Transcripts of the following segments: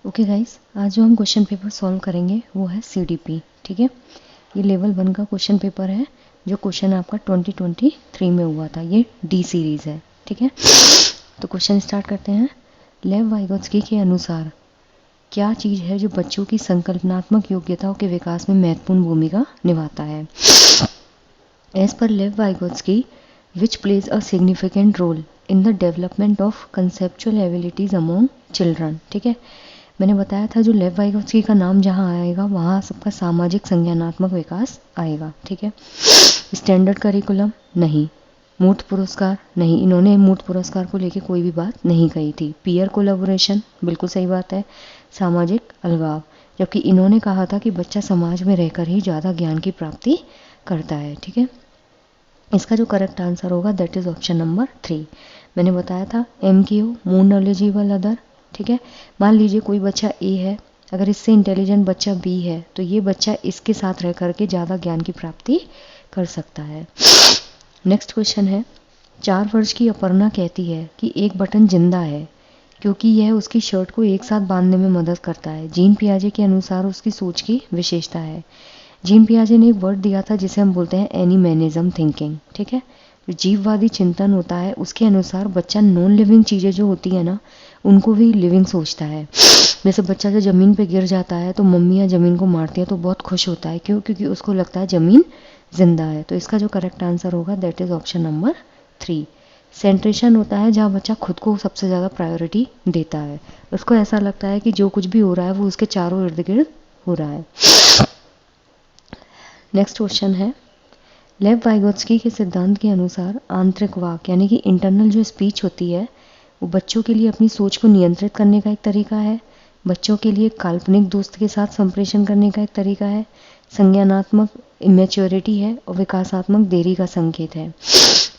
Okay guys, आज जो हम क्वेश्चन पेपर सॉल्व करेंगे वो है सीडीपी। ठीक है, ये लेवल 1 का क्वेश्चन पेपर है जो क्वेश्चन आपका 2023 में हुआ था। ये डी सीरीज़ है। ठीक है, तो क्वेश्चन स्टार्ट करते हैं। लेव वाइगोत्स्की के अनुसार क्या चीज़ है जो बच्चों की संकल्पनात्मक योग्यताओं के विकास में महत्वपूर्ण भूमिका निभाता है? As per Lev Vygotsky, which plays a significant role in the development of conceptual abilities among children. ठीक है, मैंने बताया था जो लेव वाइगोत्स्की का नाम जहाँ आएगा वहाँ सबका सामाजिक संज्ञानात्मक विकास आएगा। ठीक है, स्टैंडर्ड करिकुलम नहीं, मूर्त पुरस्कार नहीं, इन्होंने मूर्त पुरस्कार को लेके कोई भी बात नहीं कही थी। पीयर कोलैबोरेशन बिल्कुल सही बात है। सामाजिक अलगाव, जबकि इन्होंने कहा था कि बच्चा समाज में रहकर ही ज़्यादा ज्ञान की प्राप्ति करता है। ठीक है, इसका जो करेक्ट आंसर होगा दैट इज़ ऑप्शन नंबर 3। मैंने बताया था MQ मोर नॉलेजेबल अदर। ठीक है, मान लीजिए कोई बच्चा A है, अगर इससे इंटेलिजेंट बच्चा B है तो ये बच्चा इसके साथ रह करके ज़्यादा ज्ञान की प्राप्ति कर सकता है। नेक्स्ट क्वेश्चन है, 4 वर्ष की अपर्णा कहती है कि एक बटन जिंदा है क्योंकि यह उसकी शर्ट को एक साथ बांधने में मदद करता है। जीन पियाजे के अनुसार उसकी सोच की विशेषता है। जीन पियाजे ने एक वर्ड दिया था जिसे हम बोलते हैं एनिमेनिज्म थिंकिंग। ठीक है, जो जीववादी चिंतन होता है उसके अनुसार बच्चा नॉन लिविंग चीज़ें जो होती है ना उनको भी लिविंग सोचता है। जैसे बच्चा जब ज़मीन पे गिर जाता है तो मम्मियाँ ज़मीन को मारती है तो बहुत खुश होता है। क्यों? क्योंकि उसको लगता है ज़मीन जिंदा है। तो इसका जो करेक्ट आंसर होगा दैट इज़ ऑप्शन नंबर 3। सेंट्रेशन होता है जहाँ बच्चा खुद को सबसे ज़्यादा प्रायोरिटी देता है। उसको ऐसा लगता है कि जो कुछ भी हो रहा है वो उसके चारों इर्द गिर्द हो रहा है। नेक्स्ट क्वेश्चन है, लेव वाइगोत्स्की के सिद्धांत के अनुसार आंतरिक वाक यानी कि इंटरनल जो स्पीच होती है वो बच्चों के लिए अपनी सोच को नियंत्रित करने का एक तरीका है, बच्चों के लिए काल्पनिक दोस्त के साथ संप्रेषण करने का एक तरीका है, संज्ञानात्मक इमेच्योरिटी है और विकासात्मक देरी का संकेत है।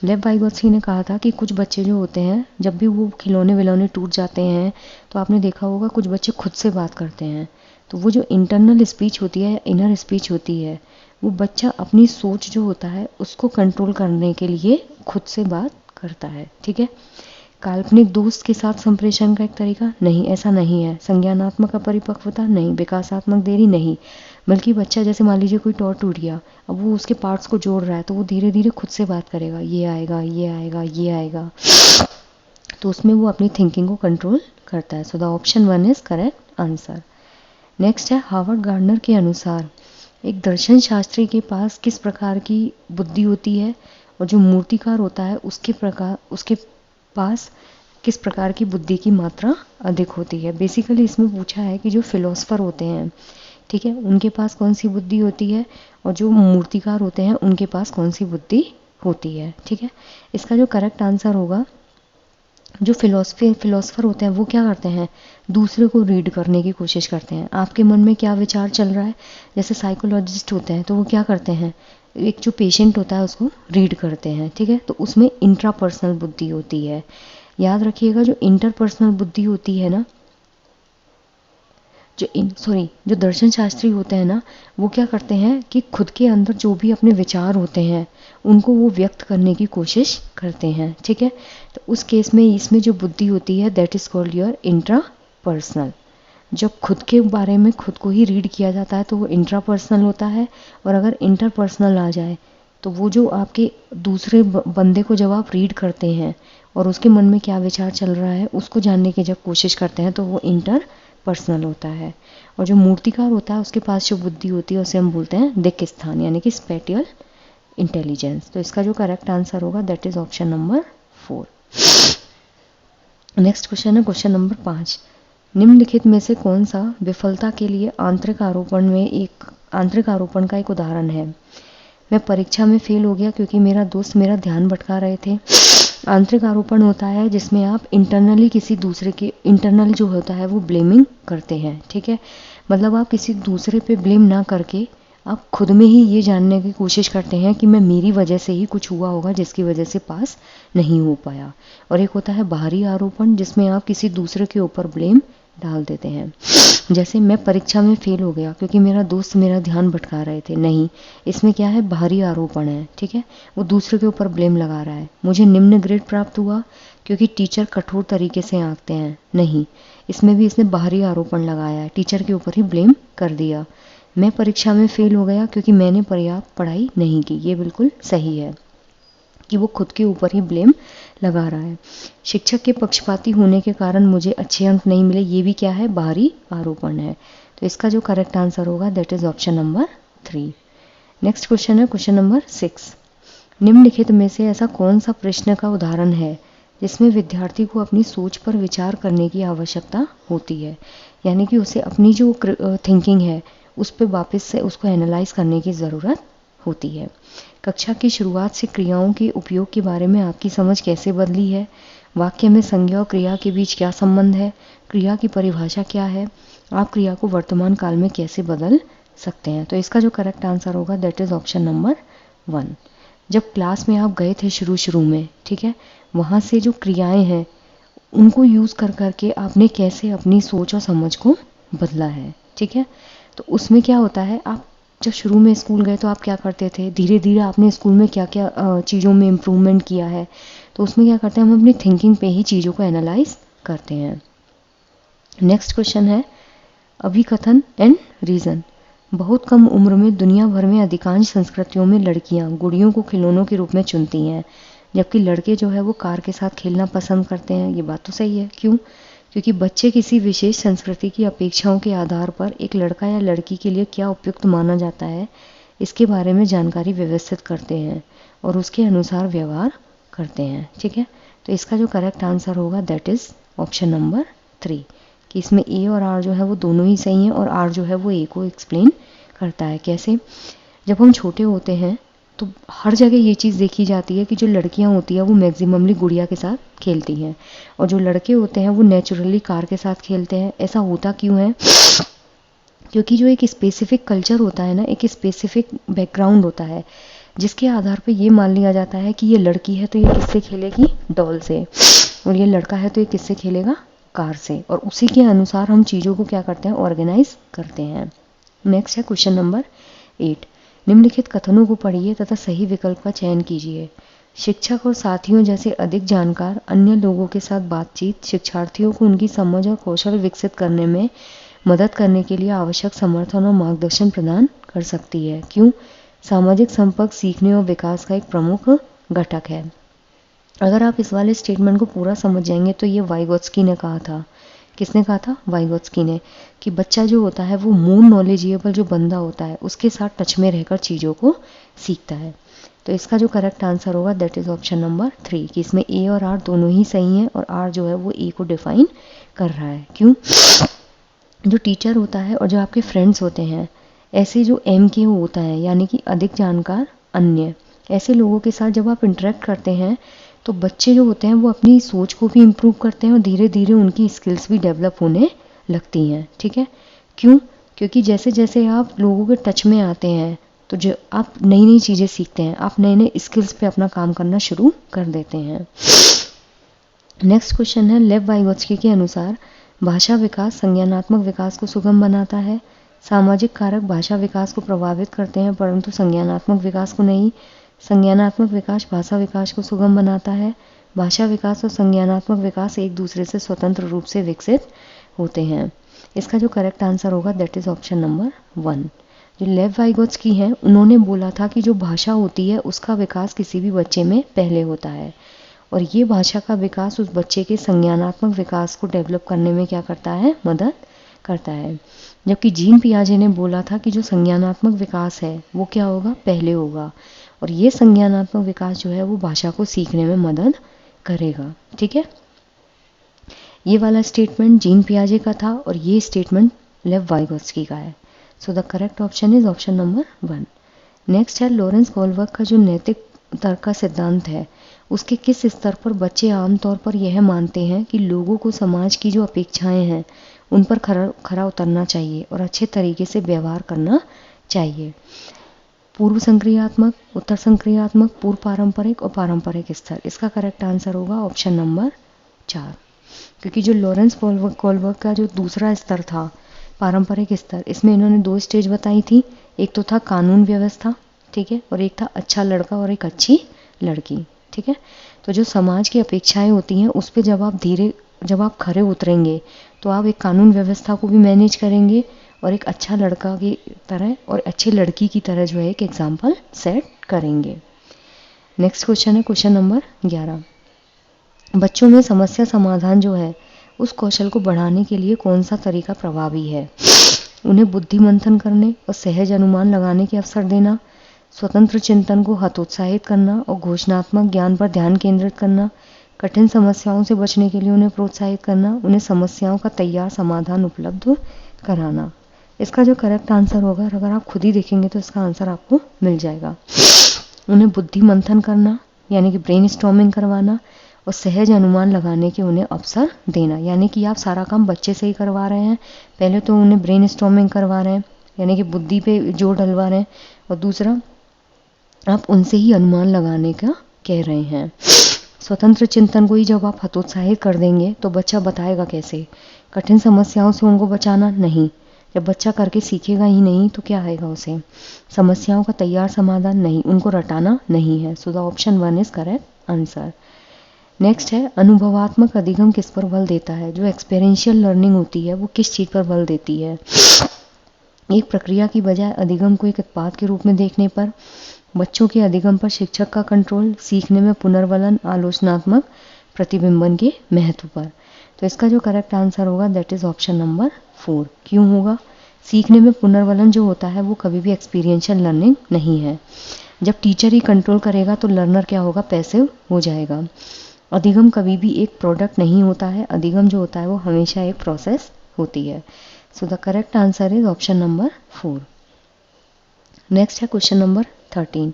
लेव वाइगोत्स्की ने कहा था कि कुछ बच्चे जो होते हैं जब भी वो खिलौने विलौने टूट जाते हैं तो आपने देखा होगा कुछ बच्चे खुद से बात करते हैं। तो वो जो इंटरनल स्पीच होती है, इनर स्पीच होती है, वो बच्चा अपनी सोच जो होता है उसको कंट्रोल करने के लिए खुद से बात करता है। ठीक है, काल्पनिक दोस्त के साथ संप्रेषण का एक तरीका नहीं, ऐसा नहीं है। संज्ञानात्मक अपरिपक्वता नहीं, विकासात्मक देरी नहीं, बल्कि बच्चा जैसे मान लीजिए कोई टॉय टूट गया, अब वो उसके पार्ट्स को जोड़ रहा है तो वो धीरे धीरे खुद से बात करेगा, ये आएगा ये आएगा ये आएगा, तो उसमें वो अपनी थिंकिंग को कंट्रोल करता है। So the option 1 is correct answer. Next है, हार्वर्ड गार्डनर के अनुसार एक दर्शन शास्त्री के पास किस प्रकार की बुद्धि होती है और जो मूर्तिकार होता है उसके पास किस प्रकार की बुद्धि की मात्रा अधिक होती है। बेसिकली इसमें पूछा है कि जो फिलोसफर होते हैं, ठीक है, उनके पास कौन सी बुद्धि होती है और जो मूर्तिकार होते हैं उनके पास कौन सी बुद्धि होती है। ठीक है, इसका जो करेक्ट आंसर होगा, जो फिलोसफर होते हैं वो क्या करते हैं, दूसरे को रीड करने की कोशिश करते हैं। आपके मन में क्या विचार चल रहा है, जैसे साइकोलॉजिस्ट होते हैं तो वो क्या करते हैं, एक जो पेशेंट होता है उसको रीड करते हैं। ठीक है, तो उसमें इंट्रापर्सनल बुद्धि होती है। याद रखिएगा, जो इंटरपर्सनल बुद्धि होती है ना, जो दर्शन शास्त्री होते हैं ना, वो क्या करते हैं कि खुद के अंदर जो भी अपने विचार होते हैं उनको वो व्यक्त करने की कोशिश करते हैं। ठीक है, तो उस केस में इसमें जो बुद्धि होती है that is called your intrapersonal. जब खुद के बारे में खुद को ही रीड किया जाता है तो वो इंट्रापर्सनल होता है, और अगर इंटरपर्सनल आ जाए तो वो जो आपके दूसरे बंदे को जब आप रीड करते हैं और उसके मन में क्या विचार चल रहा है उसको जानने की जब कोशिश करते हैं तो वो इंटरपर्सनल होता है। और जो मूर्तिकार होता है उसके पास जो बुद्धि होती है उसे हम बोलते हैं दिक् स्थान यानी कि स्पेटियल इंटेलिजेंस। तो इसका जो करेक्ट आंसर होगा that is option number 4। Next question है क्वेश्चन नंबर 5। निम्नलिखित में से कौन सा विफलता के लिए आंतरिक आरोपण का एक उदाहरण है? मैं परीक्षा में फेल हो गया क्योंकि मेरा दोस्त मेरा ध्यान भटका रहे थे। आंतरिक आरोपण होता है जिसमें आप इंटरनली किसी दूसरे के, इंटरनल जो होता है वो ब्लेमिंग करते हैं। ठीक है, मतलब आप किसी दूसरे पे ब्लेम ना करके आप खुद में ही ये जानने की कोशिश करते हैं कि मैं मेरी वजह से ही कुछ हुआ होगा जिसकी वजह से पास नहीं हो पाया। और एक होता है बाहरी आरोपण जिसमें आप किसी दूसरे के ऊपर ब्लेम डाल देते हैं। जैसे मैं परीक्षा में फेल हो गया क्योंकि मेरा दोस्त मेरा ध्यान भटका रहे थे, नहीं, इसमें क्या है, बाहरी आरोपण है। ठीक है, वो दूसरे के ऊपर ब्लेम लगा रहा है। मुझे निम्न ग्रेड प्राप्त हुआ क्योंकि टीचर कठोर तरीके से आंकते हैं, नहीं, इसमें भी इसने बाहरी आरोपण लगाया है, टीचर के ऊपर ही ब्लेम कर दिया। मैं परीक्षा में फेल हो गया क्योंकि मैंने पर्याप्त पढ़ाई नहीं की, ये बिल्कुल सही है कि वो खुद के ऊपर ही ब्लेम लगा रहा है। शिक्षक के पक्षपाती होने के कारण मुझे अच्छे अंक नहीं मिले, ये भी क्या है, बाहरी आरोपण है। तो इसका जो करेक्ट आंसर होगा that is option number 3। Next question है क्वेश्चन नंबर 6। निम्नलिखित में से ऐसा कौन सा प्रश्न का उदाहरण है जिसमें विद्यार्थी को अपनी सोच पर विचार करने की आवश्यकता होती है, यानी कि उसे अपनी जो थिंकिंग है उस पर वापस से उसको एनालाइज करने की ज़रूरत होती है। कक्षा की शुरुआत से क्रियाओं के उपयोग के बारे में आपकी समझ कैसे बदली है? वाक्य में संज्ञा और क्रिया के बीच क्या संबंध है? क्रिया की परिभाषा क्या है? आप क्रिया को वर्तमान काल में कैसे बदल सकते हैं? तो इसका जो करेक्ट आंसर होगा दैट इज ऑप्शन नंबर 1। जब क्लास में आप गए थे शुरू में, ठीक है, वहाँ से जो क्रियाएं हैं उनको यूज़ कर करके आपने कैसे अपनी सोच और समझ को बदला है, ठीक है। तो उसमें क्या होता है, आप जब शुरू में स्कूल गए तो आप क्या करते थे, धीरे धीरे आपने स्कूल में क्या क्या चीज़ों में इम्प्रूवमेंट किया है, तो उसमें क्या करते हैं, हम अपनी थिंकिंग पे ही चीज़ों को एनालाइज करते हैं। नेक्स्ट क्वेश्चन है अभिकथन एंड रीज़न। बहुत कम उम्र में दुनिया भर में अधिकांश संस्कृतियों में लड़कियां गुड़ियों को खिलौनों के रूप में चुनती हैं, जबकि लड़के जो है वो कार के साथ खेलना पसंद करते हैं। ये बात तो सही है, क्यों? क्योंकि बच्चे किसी विशेष संस्कृति की अपेक्षाओं के आधार पर एक लड़का या लड़की के लिए क्या उपयुक्त माना जाता है इसके बारे में जानकारी व्यवस्थित करते हैं और उसके अनुसार व्यवहार करते हैं, ठीक है। तो इसका जो करेक्ट आंसर होगा दैट इज ऑप्शन नंबर 3 कि इसमें ए और आर जो है वो दोनों ही सही हैं और आर जो है वो ए को एक्सप्लेन करता है। कैसे? जब हम छोटे होते हैं तो हर जगह ये चीज़ देखी जाती है कि जो लड़कियां होती हैं वो मैक्सिममली गुड़िया के साथ खेलती हैं और जो लड़के होते हैं वो नेचुरली कार के साथ खेलते हैं। ऐसा होता क्यों है? क्योंकि जो एक स्पेसिफिक कल्चर होता है ना, एक स्पेसिफिक बैकग्राउंड होता है जिसके आधार पे ये मान लिया जाता है कि ये लड़की है तो ये किससे खेलेगी, डॉल से, और ये लड़का है तो ये किससे खेलेगा, कार से, और उसी के अनुसार हम चीज़ों को क्या करते हैं, ऑर्गेनाइज करते हैं। नेक्स्ट है क्वेश्चन नंबर 8। निम्नलिखित कथनों को पढ़िए तथा सही विकल्प का चयन कीजिए। शिक्षक और साथियों जैसे अधिक जानकार अन्य लोगों के साथ बातचीत शिक्षार्थियों को उनकी समझ और कौशल विकसित करने में मदद करने के लिए आवश्यक समर्थन और मार्गदर्शन प्रदान कर सकती है। क्यों? सामाजिक संपर्क सीखने और विकास का एक प्रमुख घटक है। अगर आप इस वाले स्टेटमेंट को पूरा समझ जाएंगे तो ये वाइगोत्स्की ने कहा था। किसने कहा था? वाइगोत्स्की ने, कि बच्चा जो होता है वो मोर नॉलेजेबल जो बंदा होता है उसके साथ टच में रहकर चीज़ों को सीखता है। तो इसका जो करेक्ट आंसर होगा दैट इज ऑप्शन नंबर 3 कि इसमें ए और आर दोनों ही सही हैं और आर जो है वो ए को डिफाइन कर रहा है। क्यों? जो टीचर होता है और जो आपके फ्रेंड्स होते हैं, ऐसे जो एम के होता है यानी कि अधिक जानकार अन्य, ऐसे लोगों के साथ जब आप इंटरेक्ट करते हैं तो बच्चे जो होते हैं वो अपनी सोच को भी इम्प्रूव करते हैं और धीरे धीरे उनकी स्किल्स भी डेवलप होने लगती हैं, ठीक है। क्यों? क्योंकि जैसे जैसे आप लोगों के टच में आते हैं तो जो आप नई नई चीज़ें सीखते हैं, आप नए नए स्किल्स पे अपना काम करना शुरू कर देते हैं। नेक्स्ट क्वेश्चन है लेव वाइगोत्स्की के अनुसार भाषा विकास संज्ञानात्मक विकास को सुगम बनाता है। सामाजिक कारक भाषा विकास को प्रभावित करते हैं परंतु संज्ञानात्मक विकास को नहीं। संज्ञानात्मक विकास भाषा विकास को सुगम बनाता है। भाषा विकास और संज्ञानात्मक विकास एक दूसरे से स्वतंत्र रूप से विकसित होते हैं। इसका जो करेक्ट आंसर होगा दैट इज ऑप्शन नंबर 1। जो लेव वाइगोत्स्की हैं उन्होंने बोला था कि जो भाषा होती है उसका विकास किसी भी बच्चे में पहले होता है और ये भाषा का विकास उस बच्चे के संज्ञानात्मक विकास को डेवलप करने में क्या करता है, मदद करता है। जबकि जीन पियाजे ने बोला था कि जो संज्ञानात्मक विकास है वो क्या होगा, पहले होगा और ये संज्ञानात्मक विकास जो है वो भाषा को सीखने में मदद करेगा, ठीक है। ये वाला स्टेटमेंट जीन पियाजे का था और ये स्टेटमेंट लेव वाइगोत्स्की का है। So the correct option is option number 1। Next है लॉरेंस कोलबर्ग का जो नैतिक तर्क का सिद्धांत है उसके किस स्तर पर बच्चे आमतौर पर यह मानते हैं कि लोगों को समाज की जो अपेक्षाएं हैं उन पर खरा उतरना चाहिए और अच्छे तरीके से व्यवहार करना चाहिए। पूर्व संक्रियात्मक, उत्तर संक्रियात्मक, पूर्व पारंपरिक और पारंपरिक स्तर। इसका करेक्ट आंसर होगा ऑप्शन नंबर 4 क्योंकि जो लॉरेंस कोलबर्ग का जो दूसरा स्तर था पारंपरिक स्तर, इसमें इन्होंने 2 स्टेज बताई थी। एक तो था कानून व्यवस्था, ठीक है, और एक था अच्छा लड़का और एक अच्छी लड़की, ठीक है। तो जो समाज की अपेक्षाएं होती हैं उस पर जब आप खरे उतरेंगे तो आप एक कानून व्यवस्था को भी मैनेज करेंगे और एक अच्छा लड़का की तरह और अच्छी लड़की की तरह जो है एक एग्जाम्पल सेट करेंगे। नेक्स्ट क्वेश्चन है क्वेश्चन नंबर 11। बच्चों में समस्या समाधान जो है उस कौशल को बढ़ाने के लिए कौन सा तरीका प्रभावी है? उन्हें बुद्धि मंथन करने और सहज अनुमान लगाने के अवसर देना, स्वतंत्र चिंतन को हतोत्साहित करना और घोषणात्मक ज्ञान पर ध्यान केंद्रित करना, कठिन समस्याओं से बचने के लिए उन्हें प्रोत्साहित करना, उन्हें समस्याओं का तैयार समाधान उपलब्ध कराना। इसका जो करेक्ट आंसर होगा, अगर आप खुद ही देखेंगे तो इसका आंसर आपको मिल जाएगा। उन्हें बुद्धि मंथन करना यानी कि ब्रेन स्टॉर्मिंग करवाना और सहज अनुमान लगाने के उन्हें अवसर देना, यानी कि आप सारा काम बच्चे से ही करवा रहे हैं। पहले तो उन्हें ब्रेन स्टॉर्मिंग करवा रहे हैं यानी कि बुद्धि पे जोर डलवा रहे हैं, और दूसरा आप उनसे ही अनुमान लगाने का कह रहे हैं। स्वतंत्र चिंतन को ही जब आप हतोत्साहित कर देंगे तो बच्चा बताएगा कैसे? कठिन समस्याओं से उनको बचाना नहीं, जब बच्चा करके सीखेगा ही नहीं तो क्या आएगा उसे? समस्याओं का तैयार समाधान नहीं, उनको रटाना नहीं है। So the option 1 is correct answer. Next है अनुभवात्मक अधिगम किस पर बल देता है? जो एक्सपीरियंशियल लर्निंग होती है वो किस चीज़ पर बल देती है? एक प्रक्रिया की बजाय अधिगम को एक उत्पाद के रूप में देखने पर, बच्चों के अधिगम पर शिक्षक का कंट्रोल, सीखने में पुनर्वलन, आलोचनात्मक प्रतिबिंबन के महत्व पर। तो इसका जो करेक्ट आंसर होगा दैट इज ऑप्शन नंबर 4। क्यों होगा? सीखने में पुनर्वलन जो होता है वो कभी भी एक्सपीरियंशियल लर्निंग नहीं है। जब टीचर ही कंट्रोल करेगा तो लर्नर क्या होगा? पैसिव हो जाएगा। अधिगम कभी भी एक प्रोडक्ट नहीं होता है, अधिगम जो होता है वो हमेशा एक प्रोसेस होती है। So the correct answer is option number 4। Next है क्वेश्चन नंबर 13।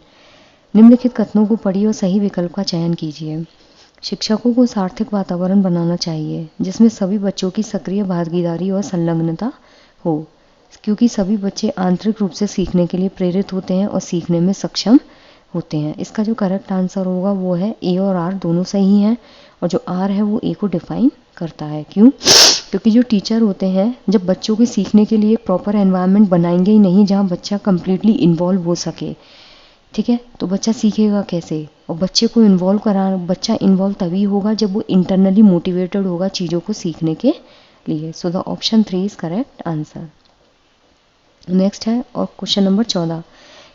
निम्नलिखित कथनों को पढ़िए और सही विकल्प का चयन कीजिए। शिक्षकों को सार्थक वातावरण बनाना चाहिए जिसमें सभी बच्चों की सक्रिय भागीदारी और संलग्नता हो, क्योंकि सभी बच्चे आंतरिक रूप से सीखने के लिए प्रेरित होते हैं और सीखने में सक्षम होते हैं। इसका जो करेक्ट आंसर होगा वो है ए और आर दोनों सही हैं, और जो आर है वो ए को डिफाइन करता है। क्यों? क्योंकि जो टीचर होते हैं जब बच्चों के सीखने के लिए प्रॉपर एनवायरनमेंट बनाएंगे ही नहीं जहाँ बच्चा कंप्लीटली इन्वॉल्व हो सके, ठीक है, तो बच्चा सीखेगा कैसे? और बच्चा इन्वॉल्व तभी होगा जब वो इंटरनली मोटिवेटेड होगा चीज़ों को सीखने के लिए। सो the option 3 is correct answer. Next है और क्वेश्चन नंबर 14।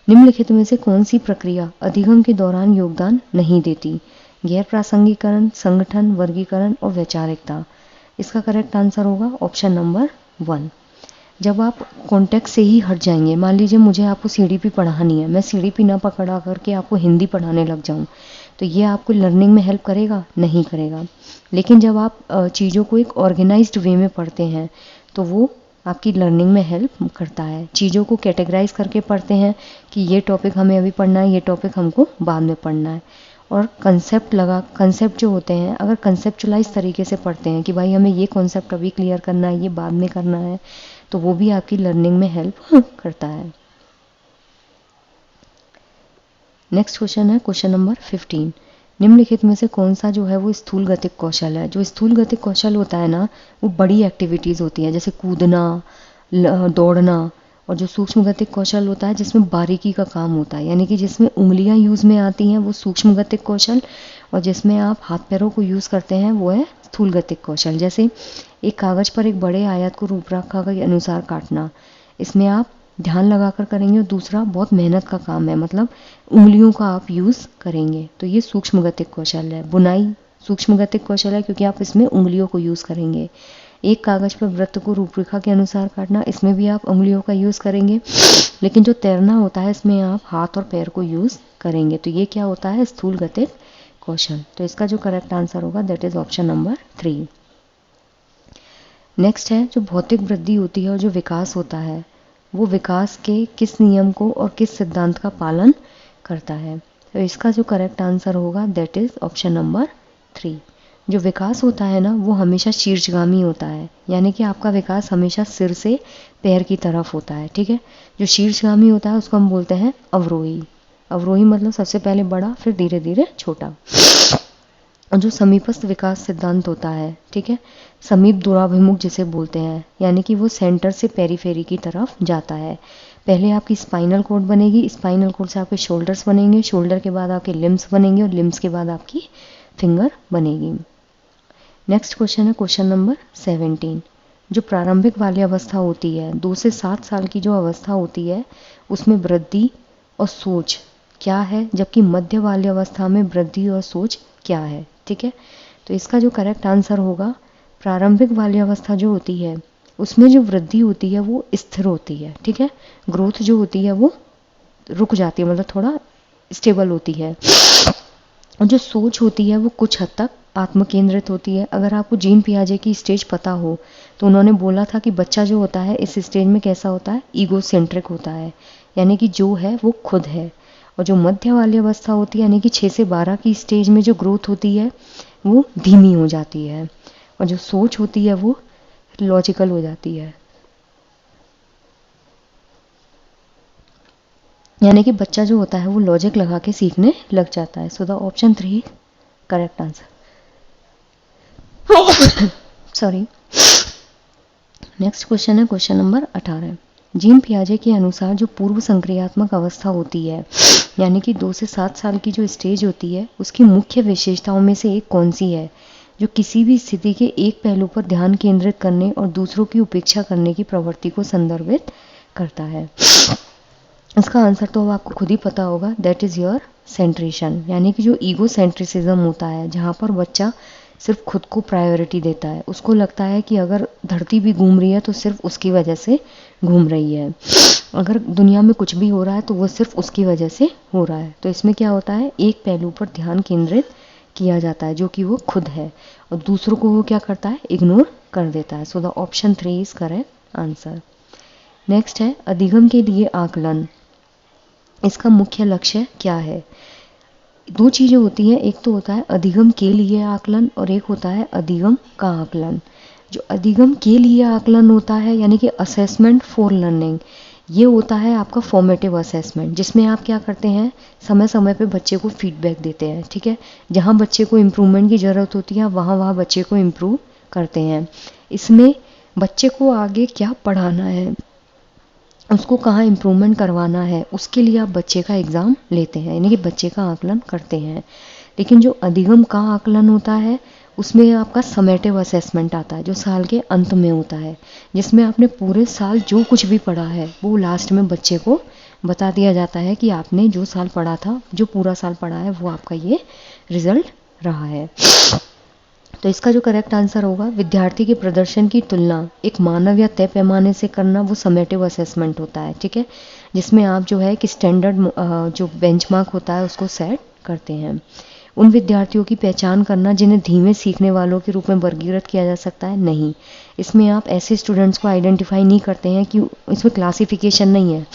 निम्नलिखित में से कौन सी प्रक्रिया अधिगम के दौरान योगदान नहीं देती? गैर प्रासंगिकरण, संगठन, वर्गीकरण और वैचारिकता। इसका करेक्ट आंसर होगा ऑप्शन नंबर 1। जब आप कॉन्टेक्स्ट से ही हट जाएंगे, मान लीजिए मुझे आपको सीडीपी पढ़ानी है, मैं सीडीपी ना पकड़ा करके आपको हिंदी पढ़ाने लग जाऊं, तो ये आपको लर्निंग में हेल्प करेगा? नहीं करेगा। लेकिन जब आप चीज़ों को एक ऑर्गेनाइज्ड वे में पढ़ते हैं तो वो आपकी लर्निंग में हेल्प करता है। चीज़ों को कैटेगराइज करके पढ़ते हैं कि ये टॉपिक हमें अभी पढ़ना है, ये टॉपिक हमको बाद में पढ़ना है। और कंसेप्ट जो होते हैं, अगर कंसेप्चुलाइज तरीके से पढ़ते हैं कि भाई हमें ये कॉन्सेप्ट अभी क्लियर करना है, ये बाद में करना है, तो वो भी आपकी लर्निंग में हेल्प करता है। नेक्स्ट क्वेश्चन है क्वेश्चन नंबर 15। निम्नलिखित में से कौन सा जो है वो स्थूल गतिक कौशल है? जो स्थूल गतिक कौशल होता है ना वो बड़ी एक्टिविटीज़ होती है जैसे कूदना, दौड़ना, और जो सूक्ष्म गतिक कौशल होता है जिसमें बारीकी का काम होता है, यानी कि जिसमें उंगलियां यूज़ में आती हैं वो सूक्ष्म गतिक कौशल, और जिसमें आप हाथ पैरों को यूज़ करते हैं वो है स्थूल गतिक कौशल। जैसे एक कागज़ पर एक बड़े आयत को रूपरेखा के अनुसार काटना, इसमें आप ध्यान लगाकर करेंगे, और दूसरा बहुत मेहनत का काम है, मतलब उंगलियों का आप यूज़ करेंगे, तो ये सूक्ष्म गतिक कौशल है। बुनाई सूक्ष्म गतिक कौशल है क्योंकि आप इसमें उंगलियों को यूज़ करेंगे। एक कागज़ पर वृत्त को रूपरेखा के अनुसार काटना, इसमें भी आप उंगलियों का यूज़ करेंगे। लेकिन जो तैरना होता है इसमें आप हाथ और पैर को यूज़ करेंगे, तो ये क्या होता है? स्थूल गतिक कौशल। तो इसका जो करेक्ट आंसर होगा that is option number 3। Next है जो भौतिक वृद्धि होती है और जो विकास होता है वो विकास के किस नियम को और किस सिद्धांत का पालन करता है? तो इसका जो करेक्ट आंसर होगा दैट इज ऑप्शन नंबर 3। जो विकास होता है ना वो हमेशा शीर्षगामी होता है, यानी कि आपका विकास हमेशा सिर से पैर की तरफ होता है, ठीक है। जो शीर्षगामी होता है उसको हम बोलते हैं अवरोही। अवरोही मतलब सबसे पहले बड़ा फिर धीरे धीरे छोटा। और जो समीपस्थ विकास सिद्धांत होता है, ठीक है, समीप दूराभिमुख जिसे बोलते हैं, यानी कि वो सेंटर से पेरीफेरी की तरफ जाता है। पहले आपकी स्पाइनल कॉर्ड बनेगी, स्पाइनल कॉर्ड से आपके शोल्डर्स बनेंगे, शोल्डर के बाद आपके लिम्स बनेंगे और लिम्स के बाद आपकी फिंगर बनेगी। नेक्स्ट क्वेश्चन है क्वेश्चन नंबर 17। जो प्रारंभिक बाल्यावस्था होती है, 2 से 7 साल की जो अवस्था होती है, उसमें वृद्धि और सोच क्या है, जबकि मध्य बाल्यावस्था में वृद्धि और सोच क्या है। ठीक है, तो इसका जो करेक्ट आंसर होगा, प्रारंभिक बाल्यावस्था जो होती है उसमें जो वृद्धि होती है वो स्थिर होती है। ठीक है, ग्रोथ जो होती है वो रुक जाती है, मतलब थोड़ा स्टेबल होती है। और जो सोच होती है वो कुछ हद तक आत्म केंद्रित होती है। अगर आपको जीन पियाजे की स्टेज पता हो तो उन्होंने बोला था कि बच्चा जो होता है इस स्टेज में कैसा होता है, ईगो सेंट्रिक होता है, यानी कि जो है वो खुद है। और जो मध्य वाली अवस्था होती है यानी कि 6 से 12 की स्टेज में जो ग्रोथ होती है वो धीमी हो जाती है, और जो सोच होती है वो लॉजिकल हो जाती है, यानी कि बच्चा जो होता है वो लॉजिक लगा के सीखने लग जाता है। So the option 3 correct answer. Sorry. Next question है क्वेश्चन नंबर 18। जीन पियाजे के अनुसार जो पूर्व संक्रियात्मक अवस्था होती है, यानी कि 2 से 7 साल की जो स्टेज होती है, उसकी मुख्य विशेषताओं में से एक कौन सी है जो किसी भी स्थिति के एक पहलू पर ध्यान केंद्रित करने और दूसरों की उपेक्षा करने की प्रवृत्ति को संदर्भित करता है। इसका आंसर तो अब आपको खुद ही पता होगा, दैट इज़ योर सेंट्रेशन, यानी कि जो ईगो सेंट्रिसिज्म होता है, जहाँ पर बच्चा सिर्फ खुद को प्रायोरिटी देता है। उसको लगता है कि अगर धरती भी घूम रही है तो सिर्फ उसकी वजह से घूम रही है, अगर दुनिया में कुछ भी हो रहा है तो वो सिर्फ उसकी वजह से हो रहा है। तो इसमें क्या होता है, एक पहलू पर ध्यान केंद्रित किया जाता है जो कि वो खुद है, और दूसरों को वो क्या करता है, इग्नोर कर देता है। So the option 3 is correct answer. Next है अधिगम के लिए आकलन। इसका मुख्य लक्ष्य क्या है। 2 चीज़ें होती हैं, एक तो होता है अधिगम के लिए आकलन और एक होता है अधिगम का आकलन। जो अधिगम के लिए आकलन होता है यानी कि असेसमेंट फॉर लर्निंग, ये होता है आपका फॉर्मेटिव असेसमेंट, जिसमें आप क्या करते हैं, समय समय पे बच्चे को फीडबैक देते हैं। ठीक है, जहाँ बच्चे को इम्प्रूवमेंट की ज़रूरत होती है वहाँ बच्चे को इम्प्रूव करते हैं। इसमें बच्चे को आगे क्या पढ़ाना है, उसको कहाँ इम्प्रूवमेंट करवाना है, उसके लिए आप बच्चे का एग्ज़ाम लेते हैं, यानी कि बच्चे का आकलन करते हैं। लेकिन जो अधिगम का आकलन होता है उसमें आपका समेटिव असेसमेंट आता है, जो साल के अंत में होता है, जिसमें आपने पूरे साल जो कुछ भी पढ़ा है वो लास्ट में बच्चे को बता दिया जाता है कि आपने जो साल पढ़ा था, जो पूरा साल पढ़ा है, वो आपका ये रिजल्ट रहा है। तो इसका जो करेक्ट आंसर होगा, विद्यार्थी के प्रदर्शन की तुलना एक मानव या तय पैमाने से करना, वो समेटिव असेसमेंट होता है। ठीक है, जिसमें आप जो है कि स्टैंडर्ड जो बेंचमार्क होता है उसको सेट करते हैं। उन विद्यार्थियों की पहचान करना जिन्हें धीमे सीखने वालों के रूप में वर्गीकृत किया जा सकता है, नहीं। इसमें आप ऐसे स्टूडेंट्स को आइडेंटिफाई नहीं करते हैं कि इसमें क्लासिफिकेशन नहीं है।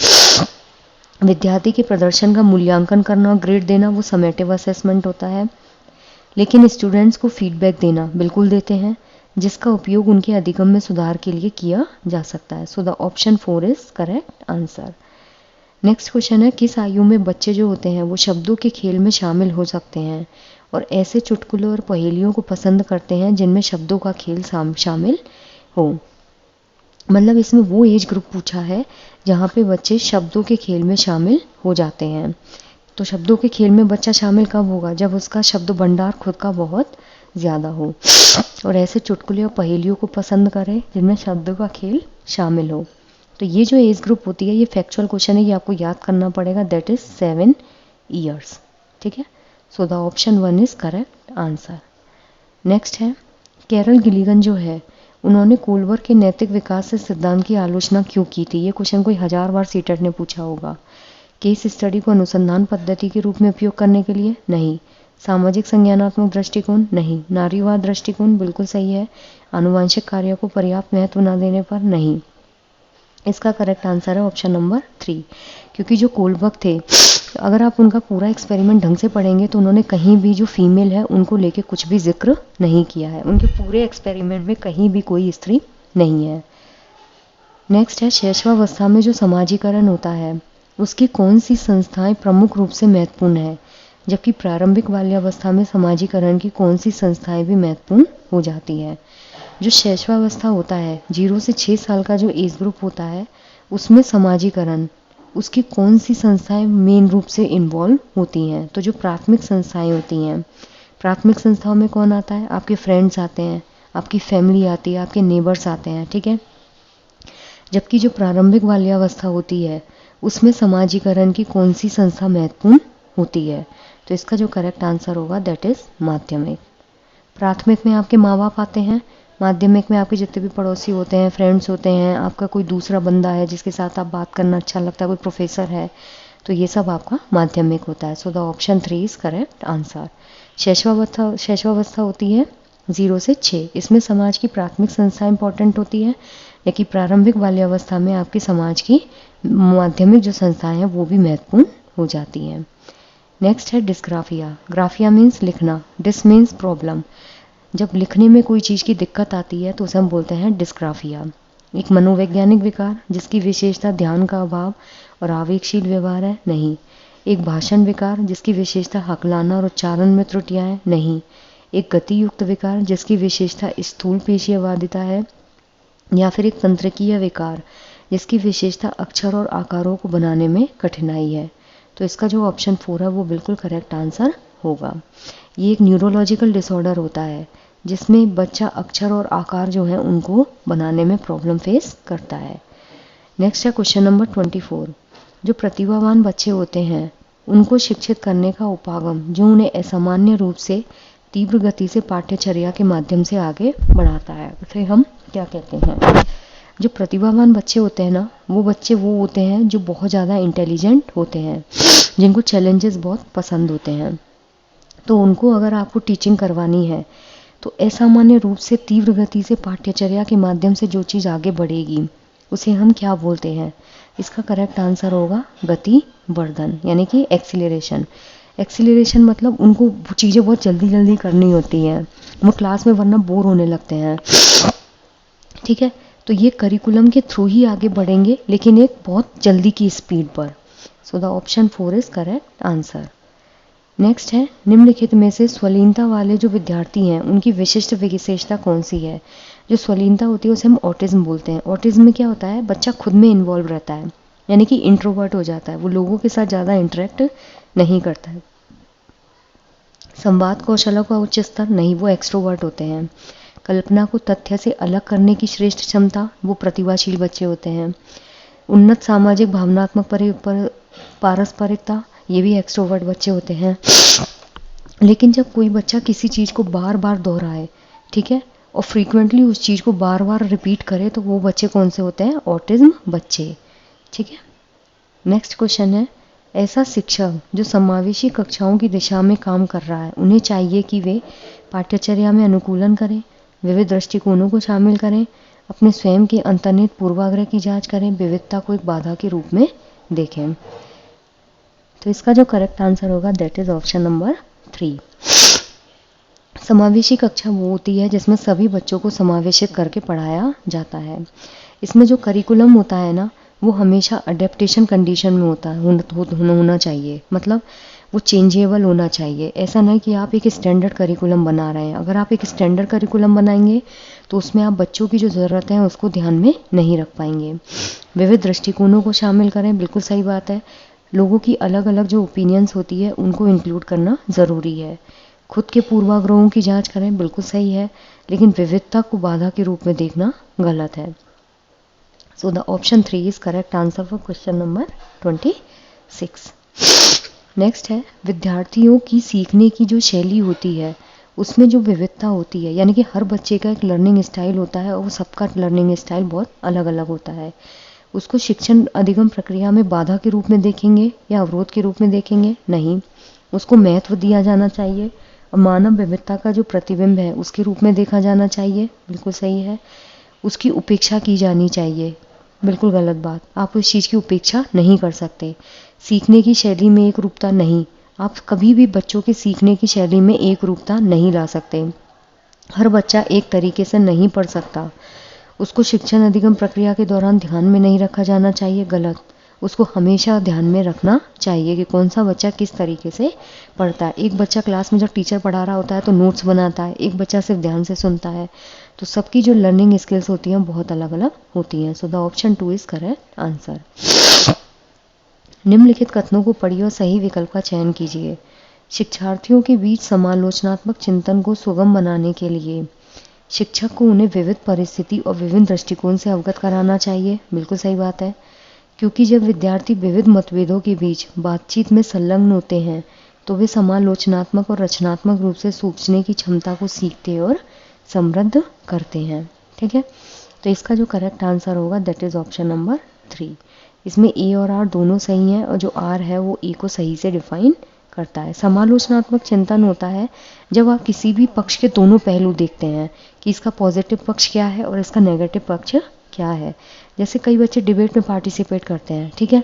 विद्यार्थी के प्रदर्शन का मूल्यांकन करना और ग्रेड देना वो समेटिव असेसमेंट होता है। लेकिन स्टूडेंट्स को फीडबैक देना बिल्कुल देते हैं, जिसका उपयोग उनके अधिगम में सुधार के लिए किया जा सकता है। So the option 4 is correct answer. Next question है, किस आयु में बच्चे जो होते हैं वो शब्दों के खेल में शामिल हो सकते हैं और ऐसे चुटकुलों और पहेलियों को पसंद करते हैं जिनमें शब्दों का खेल शामिल हो। मतलब इसमें वो एज ग्रुप पूछा है जहाँ पे बच्चे शब्दों के खेल में शामिल हो जाते हैं। तो शब्दों के खेल में बच्चा शामिल कब होगा, जब उसका शब्द भंडार खुद का बहुत ज़्यादा हो, और ऐसे चुटकुले और पहेलियों को पसंद करे जिनमें शब्दों का खेल शामिल हो। तो ये जो एज ग्रुप होती है, ये फैक्चुअल क्वेश्चन है, ये आपको याद करना पड़ेगा, दैट इज 7 ईयर्स। ठीक है, so the option 1 is correct answer. Next है, कैरल गिलिगन जो है उन्होंने कोलवर के नैतिक विकास से सिद्धांत की आलोचना क्यों की थी। ये क्वेश्चन कोई 1000 बार सीटेट ने पूछा होगा। केस स्टडी को अनुसंधान पद्धति के रूप में उपयोग करने के लिए, नहीं। सामाजिक संज्ञानात्मक दृष्टिकोण, नहीं। नारीवाद दृष्टिकोण, बिल्कुल सही है। आनुवांशिक कार्यों को पर्याप्त महत्व न देने पर, नहीं। इसका करेक्ट आंसर है ऑप्शन नंबर 3, क्योंकि जो कोलबर्ग थे, अगर आप उनका पूरा एक्सपेरिमेंट ढंग से पढ़ेंगे तो उन्होंने कहीं भी जो फीमेल है उनको लेके कुछ भी जिक्र नहीं किया है। उनके पूरे एक्सपेरिमेंट में कहीं भी कोई स्त्री नहीं है। नेक्स्ट है, शैशवावस्था में जो समाजीकरण होता है उसकी कौन सी संस्थाएं प्रमुख रूप से महत्वपूर्ण है, जबकि प्रारंभिक बाल्यावस्था में समाजीकरण की कौन सी संस्थाएं भी महत्वपूर्ण हो जाती है। जो शैशवावस्था होता है, 0 से 6 साल का जो एज ग्रुप होता है, उसमें समाजीकरण, उसकी कौन सी संस्थाएं मेन रूप से इन्वॉल्व होती हैं। तो जो प्राथमिक संस्थाएं होती हैं, प्राथमिक संस्थाओं में कौन आता है? आपके फ्रेंड्स आते हैं, आपकी फैमिली आती है, आपके नेबर्स आते हैं, ठीक है। जबकि जो प्रारंभिक बाल्यावस्था होती है उसमें समाजीकरण की कौन सी संस्था महत्वपूर्ण होती है? तो इसका जो करेक्ट आंसर होगा दैट इज माध्यमिक। प्राथमिक में आपके माँ बाप आते हैं, माध्यमिक में आपके जितने भी पड़ोसी होते हैं, फ्रेंड्स होते हैं, आपका कोई दूसरा बंदा है जिसके साथ आप बात करना अच्छा लगता है, कोई प्रोफेसर है, तो ये सब आपका माध्यमिक होता है। So the option 3 is correct answer. शैशवावस्था होती है 0 से 6, इसमें समाज की प्राथमिक संस्था इंपॉर्टेंट होती है, लेकिन प्रारंभिक बाल्यावस्था में आपकी समाज की माध्यमिक जो संस्थाएं हैं वो भी महत्वपूर्ण हो जाती हैं। नेक्स्ट है डिस्ग्राफिया। ग्राफिया मीन्स लिखना, डिस मीन्स प्रॉब्लम। जब लिखने में कोई चीज़ की दिक्कत आती है तो उसे हम बोलते हैं डिस्ग्राफिया। एक मनोवैज्ञानिक विकार जिसकी विशेषता ध्यान का अभाव और आवेगशील व्यवहार है? नहीं। एक भाषण विकार जिसकी विशेषता हकलाना और उच्चारण में त्रुटियां हैं? नहीं। एक गतियुक्त विकार जिसकी विशेषता स्थूल पेशीयवादिता है? या फिर एक तंत्रिकीय विकार जिसकी विशेषता अक्षर और आकारों को बनाने में कठिनाई है? तो इसका जो ऑप्शन 4 है वो बिल्कुल करेक्ट आंसर होगा। ये एक न्यूरोलॉजिकल डिसऑर्डर होता है जिसमें बच्चा अक्षर और आकार जो है उनको बनाने में प्रॉब्लम फेस करता है। नेक्स्ट है क्वेश्चन नंबर 24। जो प्रतिभावान बच्चे होते हैं उनको शिक्षित करने का उपागम जो उन्हें असामान्य रूप से तीव्र गति से पाठ्यचर्या के माध्यम से आगे बढ़ाता है उसे हम क्या कहते हैं? जो प्रतिभावान बच्चे होते हैं ना, वो बच्चे वो होते हैं जो बहुत ज़्यादा इंटेलिजेंट होते हैं, जिनको चैलेंजेस बहुत पसंद होते हैं। तो उनको अगर आपको टीचिंग करवानी है तो असामान्य रूप से तीव्र गति से पाठ्यचर्या के माध्यम से जो चीज़ आगे बढ़ेगी उसे हम क्या बोलते हैं? इसका करेक्ट आंसर होगा गति वर्धन, यानी कि एक्सीलरेशन। एक्सीलरेशन मतलब उनको चीज़ें बहुत जल्दी जल्दी करनी होती हैं, वो क्लास में वरना बोर होने लगते हैं, ठीक है। तो ये करिकुलम के थ्रू ही आगे बढ़ेंगे, लेकिन एक बहुत जल्दी की स्पीड पर। सो the option 4 is correct answer. Next है निम्नलिखित में से स्वलीनता वाले जो विद्यार्थी हैं उनकी विशिष्ट विशेषता कौन सी है? जो स्वलीनता होती है उसे हम ऑटिज्म बोलते हैं। ऑटिज्म में क्या होता है? बच्चा खुद में इन्वॉल्व रहता है, यानी कि इंट्रोवर्ट हो जाता है, वो लोगों के साथ ज़्यादा इंटरेक्ट नहीं करता है। संवाद कौशल का उच्च स्तर नहीं, वो एक्सट्रोवर्ट होते हैं। कल्पना को तथ्य से अलग करने की श्रेष्ठ क्षमता, वो प्रतिभाशील बच्चे होते हैं। उन्नत सामाजिक भावनात्मक पारस्परिकता, ये भी एक्सट्रोवर्ट बच्चे होते हैं। लेकिन जब कोई बच्चा किसी चीज़ को बार बार दोहराए, ठीक है, और फ्रीक्वेंटली उस चीज़ को बार बार रिपीट करे, तो वो बच्चे कौन से होते हैं? ऑटिज्म बच्चे, ठीक है। नेक्स्ट क्वेश्चन है ऐसा शिक्षक जो समावेशी कक्षाओं की दिशा में काम कर रहा है, उन्हें चाहिए कि वे पाठ्यचर्या में अनुकूलन करें, विविध दृष्टिकोणों को शामिल करें, अपने स्वयं के अंतर्निहित पूर्वाग्रह की जांच करें, विविधता को एक बाधा के रूप में देखें। तो इसका जो करेक्ट आंसर होगा दैट इज ऑप्शन नंबर 3। समावेशी कक्षा वो होती है जिसमें सभी बच्चों को समावेशित करके पढ़ाया जाता है। इसमें जो करिकुलम होता है ना, वो हमेशा अडेप्टेशन कंडीशन में होता है, होना चाहिए, मतलब वो चेंजेबल होना चाहिए। ऐसा नहीं कि आप एक स्टैंडर्ड करिकुलम बना रहे हैं। अगर आप एक स्टैंडर्ड करिकुलम बनाएंगे तो उसमें आप बच्चों की जो ज़रूरत है उसको ध्यान में नहीं रख पाएंगे। विविध दृष्टिकोणों को शामिल करें, बिल्कुल सही बात है। लोगों की अलग अलग जो ओपिनियंस होती है उनको इंक्लूड करना ज़रूरी है। खुद के पूर्वाग्रहों की जांच करें, बिल्कुल सही है, लेकिन विविधता को बाधा के रूप में देखना गलत है। So the option 3 is correct answer for question number 26। Next है विद्यार्थियों की सीखने की जो शैली होती है उसमें जो विविधता होती है, यानी कि हर बच्चे का एक लर्निंग स्टाइल होता है और सबका लर्निंग स्टाइल बहुत अलग अलग होता है। उसको शिक्षण अधिगम प्रक्रिया में बाधा के रूप में देखेंगे या अवरोध के रूप में देखेंगे? नहीं, उसको महत्व दिया जाना चाहिए और मानव विविधता का जो प्रतिबिंब है उसके रूप में देखा जाना चाहिए, बिल्कुल सही है। उसकी उपेक्षा की जानी चाहिए, बिल्कुल गलत बात, आप उस चीज़ की उपेक्षा नहीं कर सकते। सीखने की शैली में एक रूपता नहीं, आप कभी भी बच्चों के सीखने की शैली में एक रूपता नहीं ला सकते। हर बच्चा एक तरीके से नहीं पढ़ सकता, उसको शिक्षण अधिगम प्रक्रिया के दौरान ध्यान में नहीं रखा जाना चाहिए, गलत। उसको हमेशा ध्यान में रखना चाहिए कि कौन सा बच्चा किस तरीके से पढ़ता है। एक बच्चा क्लास में जब टीचर पढ़ा रहा होता है तो नोट्स बनाता है, एक बच्चा सिर्फ ध्यान से सुनता है। तो सबकी जो लर्निंग स्किल्स होती हैं बहुत अलग अलग होती हैं। सो the option 2 is correct answer. निम्नलिखित कथनों को पढ़िए और सही विकल्प का चयन कीजिए। शिक्षार्थियों के बीच समालोचनात्मक चिंतन को सुगम बनाने के लिए शिक्षक को उन्हें विविध परिस्थिति और विभिन्न दृष्टिकोण से अवगत कराना चाहिए। बिल्कुल सही बात है, क्योंकि जब विद्यार्थी विविध मतभेदों के बीच बातचीत में संलग्न होते हैं तो वे समालोचनात्मक और रचनात्मक रूप से सोचने की क्षमता को सीखते और समृद्ध करते हैं। ठीक है, तो इसका जो करेक्ट आंसर होगा दैट इज ऑप्शन नंबर 3। इसमें ए और आर दोनों सही हैं और जो आर है वो ए को सही से डिफाइन करता है। समालोचनात्मक चिंतन होता है जब आप किसी भी पक्ष के दोनों पहलू देखते हैं कि इसका पॉजिटिव पक्ष क्या है और इसका नेगेटिव पक्ष क्या है। जैसे कई बच्चे डिबेट में पार्टिसिपेट करते हैं, ठीक है,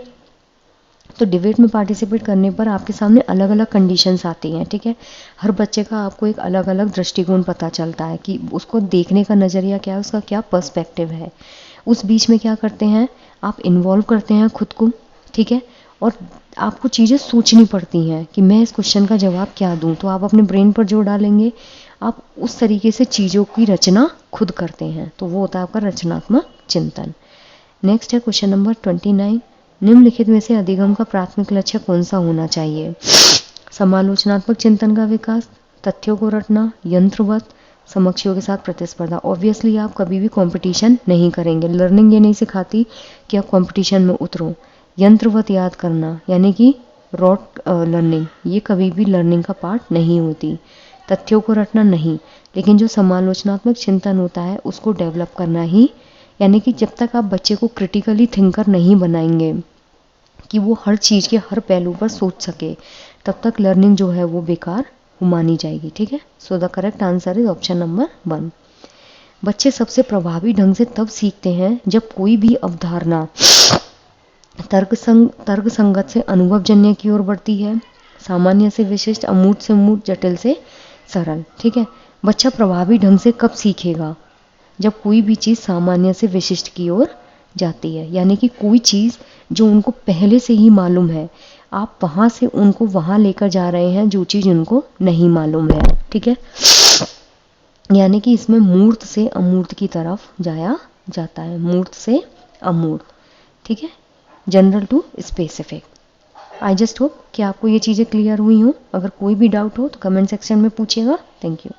तो डिबेट में पार्टिसिपेट करने पर आपके सामने अलग अलग कंडीशंस आती हैं। ठीक है, हर बच्चे का आपको एक अलग अलग दृष्टिकोण पता चलता है कि उसको देखने का नज़रिया क्या है, उसका क्या पर्सपेक्टिव है। उस बीच में क्या करते हैं, आप इन्वॉल्व करते हैं खुद को, ठीक है, और आपको चीज़ें सोचनी पड़ती हैं कि मैं इस क्वेश्चन का जवाब क्या दूं। तो आप अपने ब्रेन पर जोर डालेंगे, आप उस तरीके से चीज़ों की रचना खुद करते हैं, तो वो होता है आपका रचनात्मक चिंतन। नेक्स्ट है क्वेश्चन नंबर 29। निम्नलिखित में से अधिगम का प्राथमिक लक्ष्य कौन सा होना चाहिए? समालोचनात्मक चिंतन का विकास, तथ्यों को रटना, यंत्रवत, समकक्षों के साथ प्रतिस्पर्धा। ऑब्वियसली आप कभी भी कंपटीशन नहीं करेंगे। लर्निंग ये नहीं सिखाती कि आप कंपटीशन में उतरो। यंत्रवत याद करना यानी कि रॉट लर्निंग, ये कभी भी लर्निंग का पार्ट नहीं होती। तथ्यों को रटना नहीं, लेकिन जो समालोचनात्मक चिंतन होता है उसको डेवलप करना ही, यानी कि जब तक आप बच्चे को क्रिटिकली थिंकर नहीं बनाएंगे कि वो हर चीज़ के हर पहलू पर सोच सके, तब तक लर्निंग जो है वो बेकार मानी जाएगी। ठीक है, so the correct answer is option number 1। बच्चे सबसे प्रभावी ढंग से तब सीखते हैं जब कोई भी अवधारणा तर्क संगत से अनुभवजन्य की ओर बढ़ती है, सामान्य से विशिष्ट, अमूर्त से मूर्त, जटिल से सरल। ठीक है, बच्चा प्रभावी ढंग से कब सीखेगा? जब कोई भी चीज़ सामान्य से विशिष्ट की ओर जाती है, यानी कि कोई चीज़ जो उनको पहले से ही मालूम है, आप वहाँ से उनको वहाँ लेकर जा रहे हैं जो चीज़ उनको नहीं मालूम है। ठीक है, यानी कि इसमें मूर्त से अमूर्त की तरफ जाया जाता है, मूर्त से अमूर्त। ठीक है, general to specific. I just hope कि आपको ये चीज़ें क्लियर हुई हों। अगर कोई भी डाउट हो तो कमेंट सेक्शन में पूछिएगा। Thank you.